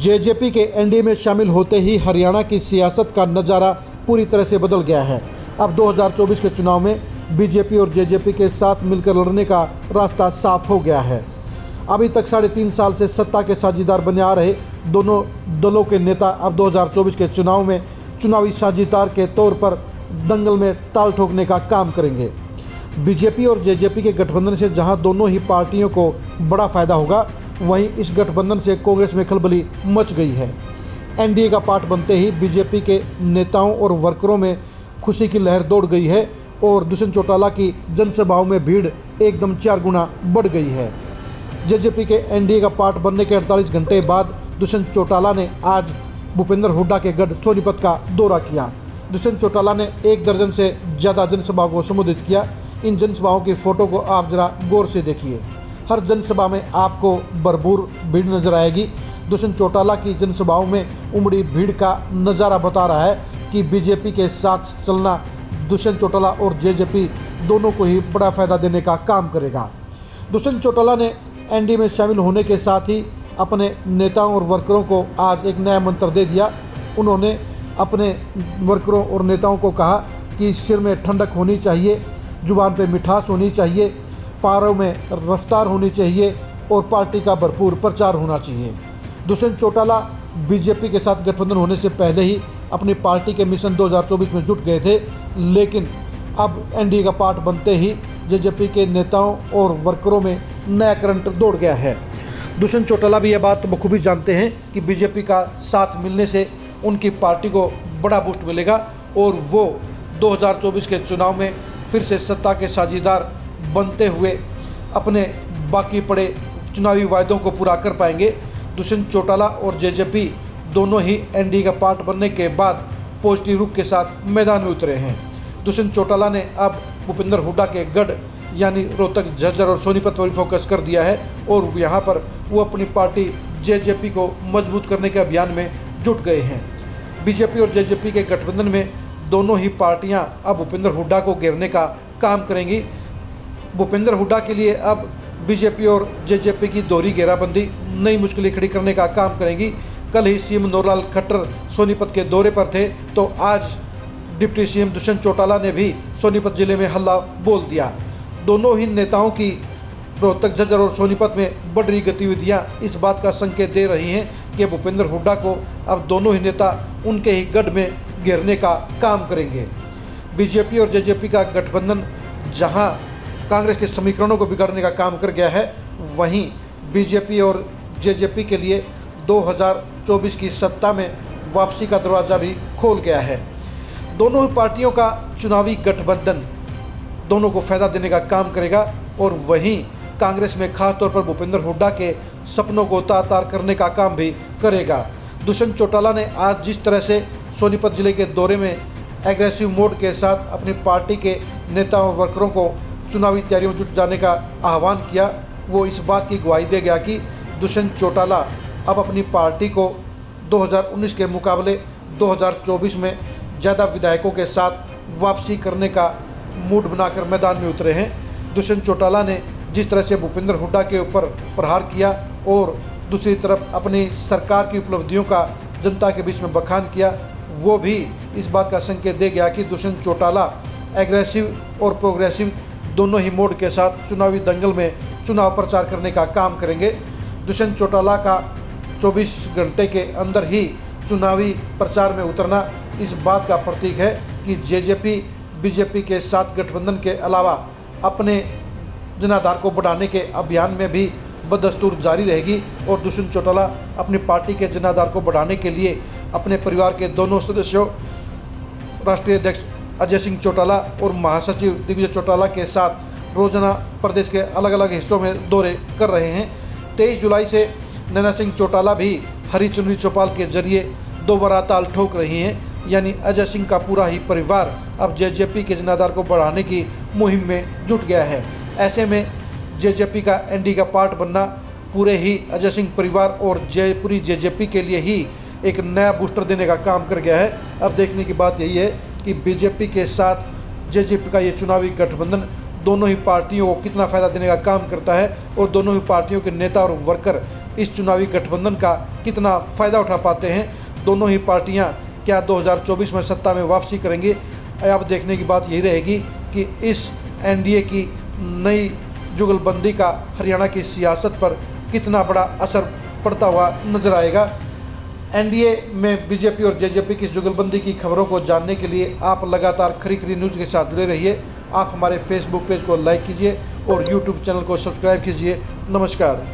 JJP के NDA में शामिल होते ही हरियाणा की सियासत का नज़ारा पूरी तरह से बदल गया है। अब 2024 के चुनाव में बीजेपी और जेजेपी के साथ मिलकर लड़ने का रास्ता साफ हो गया है। अभी तक 3.5 साल से सत्ता के साझीदार बने आ रहे दोनों दलों के नेता अब 2024 के चुनाव में चुनावी साझीदार के तौर पर दंगल में ताल ठोकने का काम करेंगे। बीजेपी और जेजेपी के गठबंधन से जहां दोनों ही पार्टियों को बड़ा फायदा होगा, वहीं इस गठबंधन से कांग्रेस में खलबली मच गई है। एनडीए का पार्ट बनते ही बीजेपी के नेताओं और वर्करों में खुशी की लहर दौड़ गई है और दुष्यंत चौटाला की जनसभाओं में भीड़ एकदम 4 गुना बढ़ गई है। जेजेपी के एनडीए का पार्ट बनने के 48 घंटे बाद दुष्यंत चौटाला ने आज भूपेंद्र हुड्डा के गढ़ सोनीपत का दौरा किया। दुष्यंत चौटाला ने 1 दर्जन से ज़्यादा जनसभाओं को संबोधित किया। इन जनसभाओं की फ़ोटो को आप जरा गौर से देखिए। हर जनसभा में आपको भरपूर भीड़ नजर आएगी। दुष्यंत चौटाला की जनसभाओं में उमड़ी भीड़ का नज़ारा बता रहा है कि बीजेपी के साथ चलना दुष्यंत चौटाला और जेजेपी दोनों को ही बड़ा फायदा देने का काम करेगा। दुष्यंत चौटाला ने एनडीए में शामिल होने के साथ ही अपने नेताओं और वर्करों को आज एक नया मंत्र दे दिया। उन्होंने अपने वर्करों और नेताओं को कहा कि सिर में ठंडक होनी चाहिए, जुबान पे मिठास होनी चाहिए, पारों में रफ्तार होनी चाहिए और पार्टी का भरपूर प्रचार होना चाहिए। दुष्यंत चौटाला बीजेपी के साथ गठबंधन होने से पहले ही अपनी पार्टी के मिशन 2024 में जुट गए थे, लेकिन अब एनडीए का पार्ट बनते ही जेजेपी के नेताओं और वर्करों में नया करंट दौड़ गया है। दुष्यंत चौटाला भी यह बात बखूबी जानते हैं कि बीजेपी का साथ मिलने से उनकी पार्टी को बड़ा बूस्ट मिलेगा और वो 2024 के चुनाव में फिर से सत्ता के साझीदार बनते हुए अपने बाकी पड़े चुनावी वायदों को पूरा कर पाएंगे। दुष्यंत चौटाला और जेजेपी दोनों ही एनडीए का पार्ट बनने के बाद पॉजिटिव रुख के साथ मैदान में उतरे हैं। दुष्यंत चौटाला ने अब भूपेंद्र हुड्डा के गढ़ यानी रोहतक, झज्जर और सोनीपत पर फोकस कर दिया है और यहाँ पर वो अपनी पार्टी जेजेपी को मजबूत करने के अभियान में जुट गए हैं। बीजेपी और जेजेपी के गठबंधन में दोनों ही पार्टियां अब भूपेंद्र हुड्डा को घेरने का काम करेंगी। भूपेंद्र हुड्डा के लिए अब बीजेपी और जेजेपी की दोहरी घेराबंदी नई मुश्किलें खड़ी करने का काम करेंगी। कल ही सीएम मनोहर लाल खट्टर सोनीपत के दौरे पर थे, तो आज डिप्टी सीएम दुष्यंत चौटाला ने भी सोनीपत जिले में हल्ला बोल दिया। दोनों ही नेताओं की रोहतक, झज्जर और सोनीपत में बढ़ रही गतिविधियां इस बात का संकेत दे रही हैं कि भूपेंद्र हुड्डा को अब दोनों ही नेता उनके ही गढ़ में घेरने का काम करेंगे। बीजेपी और जेजेपी का गठबंधन जहां कांग्रेस के समीकरणों को बिगाड़ने का काम कर गया है, वहीं बीजेपी और जेजेपी के लिए 2024 की सत्ता में वापसी का दरवाज़ा भी खोल गया है। दोनों पार्टियों का चुनावी गठबंधन दोनों को फायदा देने का काम करेगा और वहीं कांग्रेस में खास तौर पर भूपेंद्र हुड्डा के सपनों को तार करने का काम भी करेगा। दुष्यंत चौटाला ने आज जिस तरह से सोनीपत जिले के दौरे में एग्रेसिव मोड के साथ अपनी पार्टी के नेताओं और वर्करों को चुनावी तैयारियों में जुट जाने का आह्वान किया, वो इस बात की गवाही दे गया कि दुष्यंत चौटाला अब अपनी पार्टी को 2019 के मुकाबले 2024 में ज़्यादा विधायकों के साथ वापसी करने का मूड बनाकर मैदान में उतरे हैं। दुष्यंत चौटाला ने जिस तरह से भूपेंद्र हुड्डा के ऊपर प्रहार किया और दूसरी तरफ अपनी सरकार की उपलब्धियों का जनता के बीच में बखान किया, वो भी इस बात का संकेत दे गया कि दुष्यंत चौटाला एग्रेसिव और प्रोग्रेसिव दोनों ही मोड के साथ चुनावी दंगल में चुनाव प्रचार करने का काम करेंगे। दुष्यंत चौटाला का 24 घंटे के अंदर ही चुनावी प्रचार में उतरना इस बात का प्रतीक है कि जेजेपी बीजेपी के साथ गठबंधन के अलावा अपने जनाधार को बढ़ाने के अभियान में भी बदस्तूर जारी रहेगी और दुष्यंत चौटाला अपनी पार्टी के जनाधार को बढ़ाने के लिए अपने परिवार के दोनों सदस्यों राष्ट्रीय अध्यक्ष अजय सिंह चौटाला और महासचिव दिग्विजय चौटाला के साथ रोजाना प्रदेश के अलग अलग हिस्सों में दौरे कर रहे हैं। 23 जुलाई से नैना सिंह चौटाला भी हरी चुनरी चौपाल के जरिए दोबारा ताल ठोक रही हैं, यानी अजय सिंह का पूरा ही परिवार अब जेजेपी के जनाधार को बढ़ाने की मुहिम में जुट गया है। ऐसे में जेजेपी का एनडीए का पार्ट बनना पूरे ही अजय सिंह परिवार और पूरी जेजेपी के लिए ही एक नया बूस्टर देने का काम कर गया है। अब देखने की बात यही है कि बीजेपी के साथ जेजेपी का ये चुनावी गठबंधन दोनों ही पार्टियों को कितना फ़ायदा देने का काम करता है और दोनों ही पार्टियों के नेता और वर्कर इस चुनावी गठबंधन का कितना फ़ायदा उठा पाते हैं। दोनों ही पार्टियां क्या 2024 में सत्ता में वापसी करेंगी। अब देखने की बात यही रहेगी कि इस एनडीए की नई जुगलबंदी का हरियाणा की सियासत पर कितना बड़ा असर पड़ता हुआ नजर आएगा। एनडीए में बीजेपी और जेजेपी की जुगलबंदी की खबरों को जानने के लिए आप लगातार खरी खरी न्यूज़ के साथ जुड़े रहिए। आप हमारे फेसबुक पेज को लाइक कीजिए और यूट्यूब चैनल को सब्सक्राइब कीजिए। नमस्कार।